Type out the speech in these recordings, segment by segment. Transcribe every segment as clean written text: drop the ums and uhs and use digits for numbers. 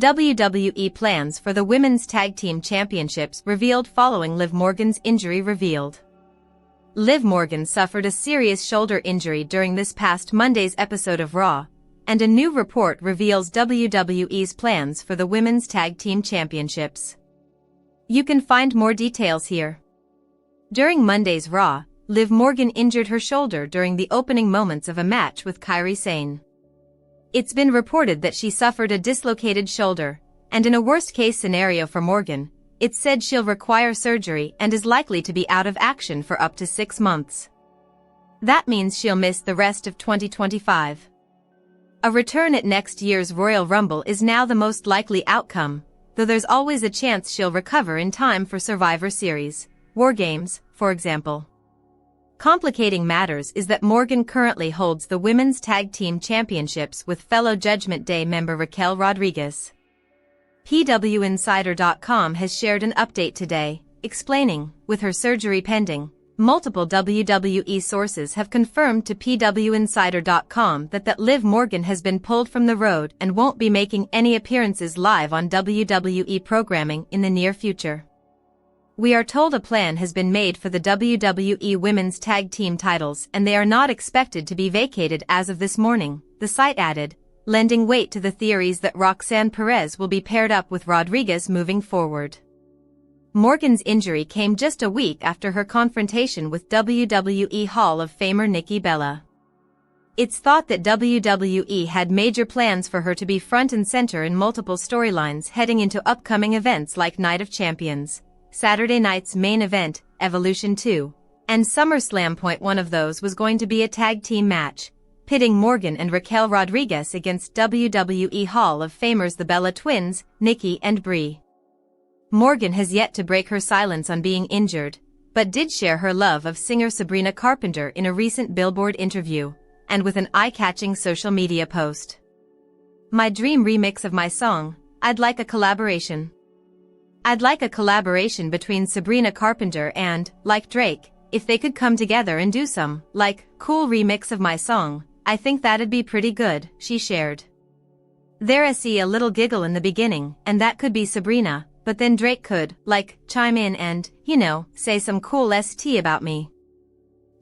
WWE plans for the Women's Tag Team Championships revealed following Liv Morgan's injury revealed. Liv Morgan suffered a serious shoulder injury during this past Monday's episode of Raw, and a new report reveals WWE's plans for the Women's Tag Team Championships. You can find more details here. During Monday's Raw, Liv Morgan injured her shoulder during the opening moments of a match with Kairi Sane. It's been reported that she suffered a dislocated shoulder, and in a worst-case scenario for Morgan, it's said she'll require surgery and is likely to be out of action for up to 6 months. That means she'll miss the rest of 2025. A return at next year's Royal Rumble is now the most likely outcome, though there's always a chance she'll recover in time for Survivor Series, War Games, for example. Complicating matters is that Morgan currently holds the Women's Tag Team Championships with fellow Judgment Day member Raquel Rodriguez. PWInsider.com has shared an update today, explaining, with her surgery pending, multiple WWE sources have confirmed to PWInsider.com that Liv Morgan has been pulled from the road and won't be making any appearances live on WWE programming in the near future. We are told a plan has been made for the WWE Women's Tag Team titles and they are not expected to be vacated as of this morning, the site added, lending weight to the theories that Roxanne Perez will be paired up with Rodriguez moving forward. Morgan's injury came just a week after her confrontation with WWE Hall of Famer Nikki Bella. It's thought that WWE had major plans for her to be front and center in multiple storylines heading into upcoming events like Night of Champions, Saturday night's main event, Evolution 2, and SummerSlam. One of those was going to be a tag team match, pitting Morgan and Raquel Rodriguez against WWE Hall of Famers the Bella Twins, Nikki and Brie. Morgan has yet to break her silence on being injured, but did share her love of singer Sabrina Carpenter in a recent Billboard interview, and with an eye-catching social media post. "My dream remix of my song, I'd like a collaboration. I'd like a collaboration between Sabrina Carpenter and, like Drake, if they could come together and do some, cool remix of my song, I think that'd be pretty good," she shared. There I see a little giggle in the beginning, and that could be Sabrina, but then Drake could, chime in and, say some cool st about me.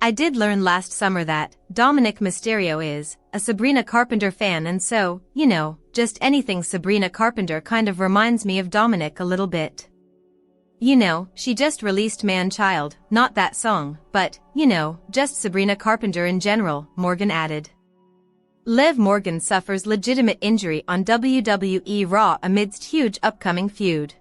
I did learn last summer that Dominik Mysterio is a Sabrina Carpenter fan, and so, just anything Sabrina Carpenter kind of reminds me of Dominik a little bit. She just released Man Child, not that song, but, just Sabrina Carpenter in general, Morgan added. Liv Morgan suffers legitimate injury on WWE RAW amidst huge upcoming feud.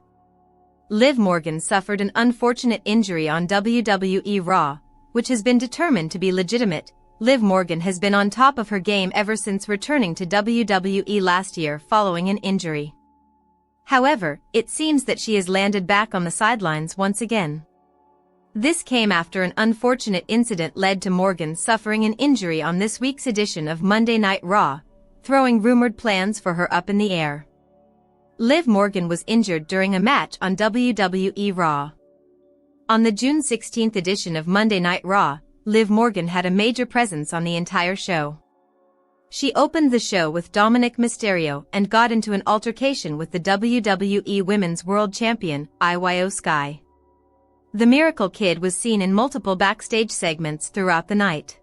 Liv Morgan suffered an unfortunate injury on WWE RAW, which has been determined to be legitimate. Liv Morgan has been on top of her game ever since returning to WWE last year following an injury. However, it seems that she has landed back on the sidelines once again. This came after an unfortunate incident led to Morgan suffering an injury on this week's edition of Monday Night Raw, throwing rumored plans for her up in the air. Liv Morgan was injured during a match on WWE RAW. On the June 16th edition of Monday Night Raw, Liv Morgan had a major presence on the entire show. She opened the show with Dominik Mysterio and got into an altercation with the WWE Women's World Champion, Io Sky. The Miracle Kid was seen in multiple backstage segments throughout the night.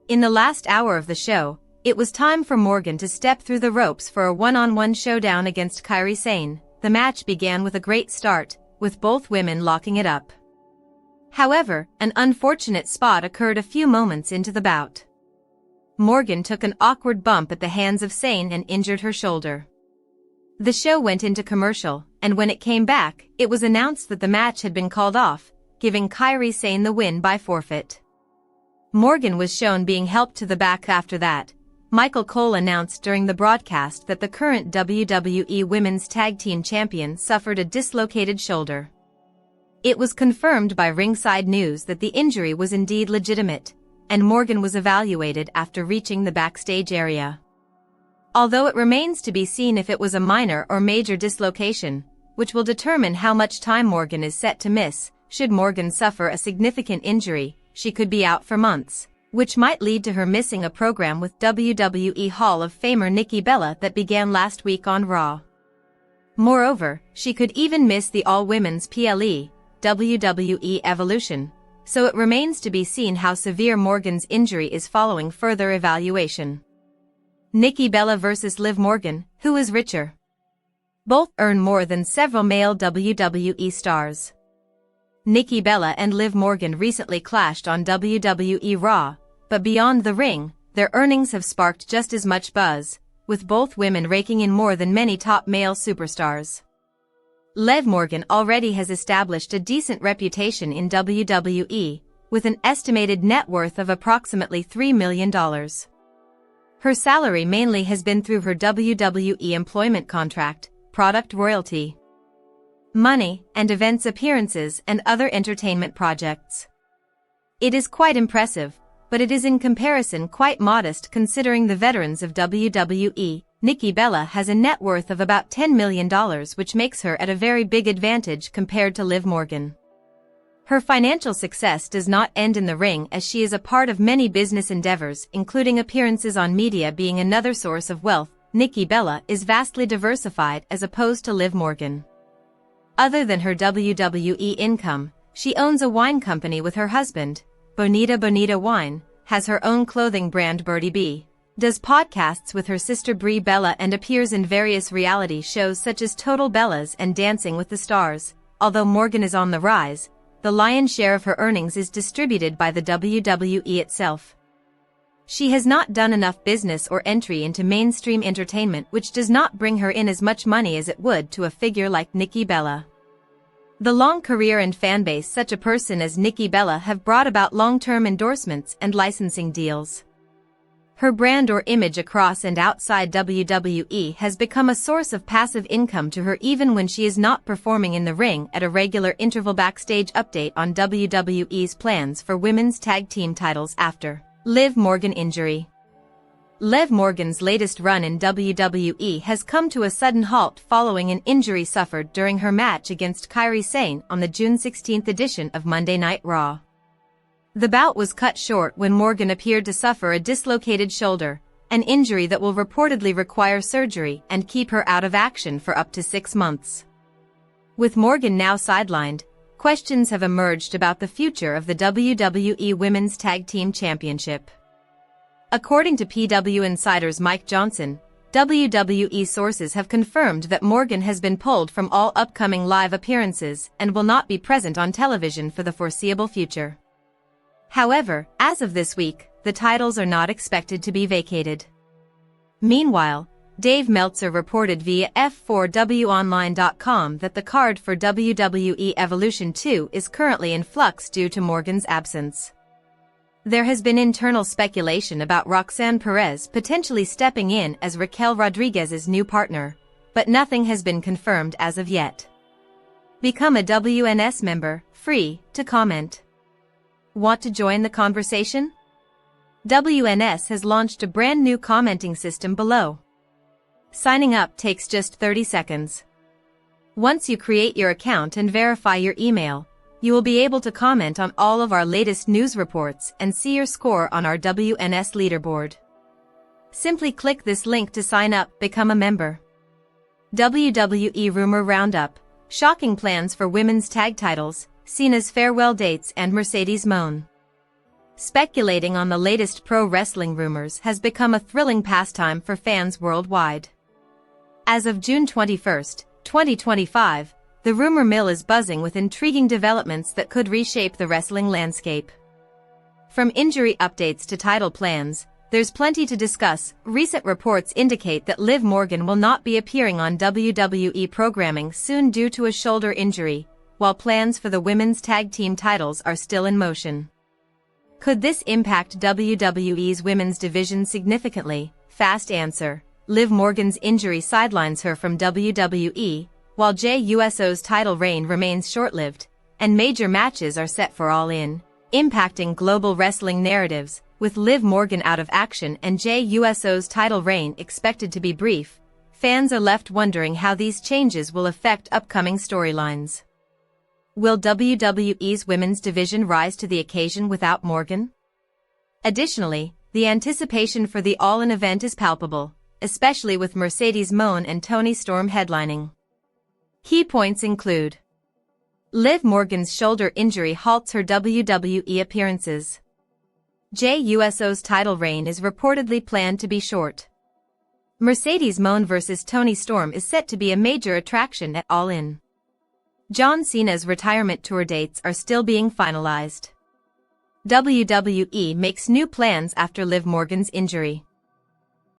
In the last hour of the show, it was time for Morgan to step through the ropes for a one-on-one showdown against Kairi Sane. The match began with a great start, with both women locking it up. However, an unfortunate spot occurred a few moments into the bout. Morgan took an awkward bump at the hands of Sane and injured her shoulder. The show went into commercial, and when it came back, it was announced that the match had been called off, giving Kairi Sane the win by forfeit. Morgan was shown being helped to the back after that. Michael Cole announced during the broadcast that the current WWE Women's Tag Team Champion suffered a dislocated shoulder. It was confirmed by Ringside News that the injury was indeed legitimate, and Morgan was evaluated after reaching the backstage area. Although it remains to be seen if it was a minor or major dislocation, which will determine how much time Morgan is set to miss. Should Morgan suffer a significant injury, she could be out for months, which might lead to her missing a program with WWE Hall of Famer Nikki Bella that began last week on Raw. Moreover, she could even miss the all-women's PLE, WWE Evolution, so it remains to be seen how severe Morgan's injury is following further evaluation. Nikki Bella vs. Liv Morgan, who is richer? Both earn more than several male WWE stars. Nikki Bella and Liv Morgan recently clashed on WWE RAW, but beyond the ring, their earnings have sparked just as much buzz, with both women raking in more than many top male superstars. Liv Morgan already has established a decent reputation in WWE, with an estimated net worth of approximately $3 million. Her salary mainly has been through her WWE employment contract, product royalty, money, and events appearances and other entertainment projects. It is quite impressive, but it is in comparison quite modest considering the veterans of WWE. Nikki Bella has a net worth of about $10 million, which makes her at a very big advantage compared to Liv Morgan. Her financial success does not end in the ring, as she is a part of many business endeavors, including appearances on media being another source of wealth. Nikki Bella is vastly diversified as opposed to Liv Morgan. Other than her WWE income, she owns a wine company with her husband, Bonita Wine, has her own clothing brand Birdie B, does podcasts with her sister Brie Bella, and appears in various reality shows such as Total Bellas and Dancing with the Stars. Although Morgan is on the rise, the lion's share of her earnings is distributed by the WWE itself. She has not done enough business or entry into mainstream entertainment, which does not bring her in as much money as it would to a figure like Nikki Bella. The long career and fanbase such a person as Nikki Bella have brought about long-term endorsements and licensing deals. Her brand or image across and outside WWE has become a source of passive income to her even when she is not performing in the ring at a regular interval. Backstage update on WWE's plans for women's tag team titles after Liv Morgan injury. Liv Morgan's latest run in WWE has come to a sudden halt following an injury suffered during her match against Kairi Sane on the June 16 edition of Monday Night Raw. The bout was cut short when Morgan appeared to suffer a dislocated shoulder, an injury that will reportedly require surgery and keep her out of action for up to 6 months. With Morgan now sidelined, questions have emerged about the future of the WWE Women's Tag Team Championship. According to PW Insider's Mike Johnson, WWE sources have confirmed that Morgan has been pulled from all upcoming live appearances and will not be present on television for the foreseeable future. However, as of this week, the titles are not expected to be vacated. Meanwhile, Dave Meltzer reported via F4WOnline.com that the card for WWE Evolution 2 is currently in flux due to Morgan's absence. There has been internal speculation about Roxanne Perez potentially stepping in as Raquel Rodriguez's new partner, but nothing has been confirmed as of yet. Become a WNS member, free to comment. Want to join the conversation? WNS has launched a brand new commenting system below. Signing up takes just 30 seconds. Once you create your account and verify your email, you will be able to comment on all of our latest news reports and see your score on our WNS leaderboard. Simply click this link to sign up, become a member. WWE Rumor Roundup: shocking plans for women's tag titles, Cena's farewell dates and Mercedes moan. Speculating on the latest pro wrestling rumors has become a thrilling pastime for fans worldwide. As of June 21, 2025, the rumor mill is buzzing with intriguing developments that could reshape the wrestling landscape. From injury updates to title plans, there's plenty to discuss. Recent reports indicate that Liv Morgan will not be appearing on WWE programming soon due to a shoulder injury, while plans for the women's tag team titles are still in motion. Could this impact WWE's women's division significantly? Fast answer: Liv Morgan's injury sidelines her from WWE, while Jey Uso's title reign remains short-lived, and major matches are set for All In, impacting global wrestling narratives. With Liv Morgan out of action and Jey Uso's title reign expected to be brief, fans are left wondering how these changes will affect upcoming storylines. Will WWE's women's division rise to the occasion without Morgan? Additionally, the anticipation for the All In event is palpable, especially with Mercedes moan and Toni Storm headlining. Key points include: Liv Morgan's shoulder injury halts her WWE appearances. Jey Uso's title reign is reportedly planned to be short. Mercedes Moné vs. Toni Storm is set to be a major attraction at All In. John Cena's retirement tour dates are still being finalized. WWE makes new plans after Liv Morgan's injury.